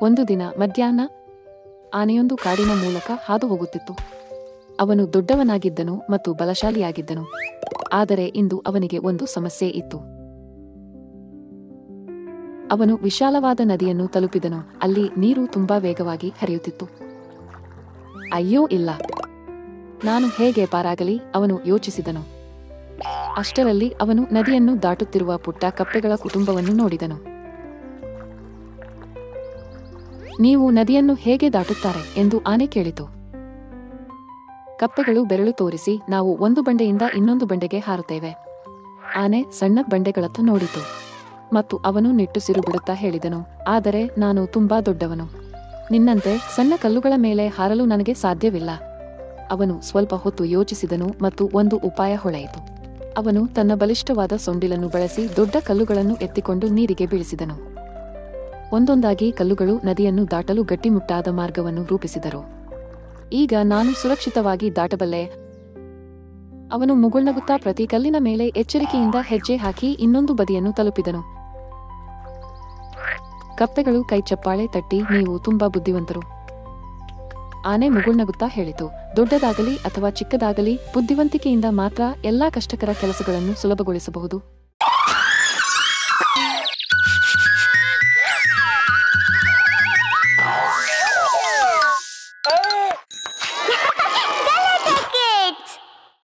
ಒಂದು ದಿನ ಮಧ್ಯಾಹ್ನ ಆನೆಯೊಂದು ಕಾಡಿನ ಮೂಲಕ ಹಾದು ಹೋಗುತ್ತಿತ್ತು. ಅವನು ದೊಡ್ಡವನಾಗಿದ್ದನು ಮತ್ತು ಬಲಶಾಲಿಯಾಗಿದ್ದನು. ಆದರೆ ಇಂದು ಅವನಿಗೆ ಒಂದು ಸಮಸ್ಯೆ ಇತ್ತು. ಅವನು ವಿಶಾಲವಾದ ನದಿಯನ್ನು ತಲುಪಿದನು. ಅಲ್ಲಿ ನೀರು ತುಂಬಾ ವೇಗವಾಗಿ ಹರಿಯುತ್ತಿತ್ತು. ಅಯ್ಯೋ ಇಲ್ಲ, ನಾನು ಹೇಗೆ ಪಾರಾಗಲಿ, ಅವನು ಯೋಚಿಸಿದನು. ಅಷ್ಟರಲ್ಲಿ ಅವನು ನದಿಯನ್ನು ದಾಟುತ್ತಿರುವ ಪುಟ್ಟ ಕಪ್ಪೆಗಳ ಕುಟುಂಬವನ್ನು ನೋಡಿದನು. ನೀವು ನದಿಯನ್ನು ಹೇಗೆ ದಾಟುತ್ತಾರೆ ಎಂದು ಆನೆ ಕೇಳಿತು. ಕಪ್ಪೆಗಳು ಬೆರಳು ತೋರಿಸಿ, ನಾವು ಒಂದು ಬಂಡೆಯಿಂದ ಇನ್ನೊಂದು ಬಂಡೆಗೆ ಹಾರುತ್ತೇವೆ. ಆನೆ ಸಣ್ಣ ಬಂಡೆಗಳತ್ತ ನೋಡಿತು ಮತ್ತು ಅವನು ನಿಟ್ಟುಸಿರು ಬಿಡುತ್ತಾ ಹೇಳಿದನು, ಆದರೆ ನಾನು ತುಂಬಾ ದೊಡ್ಡವನು. ನಿನ್ನಂತೆ ಸಣ್ಣ ಕಲ್ಲುಗಳ ಮೇಲೆ ಹಾರಲು ನನಗೆ ಸಾಧ್ಯವಿಲ್ಲ. ಅವನು ಸ್ವಲ್ಪ ಹೊತ್ತು ಯೋಚಿಸಿದನು ಮತ್ತು ಒಂದು ಉಪಾಯ ಹೊಳೆಯಿತು. ಅವನು ತನ್ನ ಬಲಿಷ್ಠವಾದ ಸೊಂಡಿಲನ್ನು ಬಳಸಿ ದೊಡ್ಡ ಕಲ್ಲುಗಳನ್ನು ಎತ್ತಿಕೊಂಡು ನೀರಿಗೆ ಬೀಳಿಸಿದನು. ಒಂದೊಂದಾಗಿ ಕಲ್ಲುಗಳು ನದಿಯನ್ನು ದಾಟಲು ಗಟ್ಟಿಮುಟ್ಟಾದ ಮಾರ್ಗವನ್ನು ರೂಪಿಸಿದರು. ಈಗ ನಾನು ಸುರಕ್ಷಿತವಾಗಿ ದಾಟಬಲ್ಲೆ. ಅವನು ಮುಗುಳ್ನಗುತ್ತಾ ಪ್ರತಿ ಕಲ್ಲಿನ ಮೇಲೆ ಎಚ್ಚರಿಕೆಯಿಂದ ಹೆಜ್ಜೆ ಹಾಕಿ ಇನ್ನೊಂದು ಬದಿಯನ್ನು ತಲುಪಿದನು. ಕಪ್ಪೆಗಳು ಕೈ ಚಪ್ಪಾಳೆ ತಟ್ಟಿ, ನೀವು ತುಂಬಾ ಬುದ್ಧಿವಂತರು. ಆನೆ ಮುಗುಳ್ನಗುತ್ತಾ ಹೇಳಿತು, ದೊಡ್ಡದಾಗಲಿ ಅಥವಾ ಚಿಕ್ಕದಾಗಲಿ ಬುದ್ಧಿವಂತಿಕೆಯಿಂದ ಮಾತ್ರ ಎಲ್ಲಾ ಕಷ್ಟಕರ ಕೆಲಸಗಳನ್ನು ಸುಲಭಗೊಳಿಸಬಹುದು.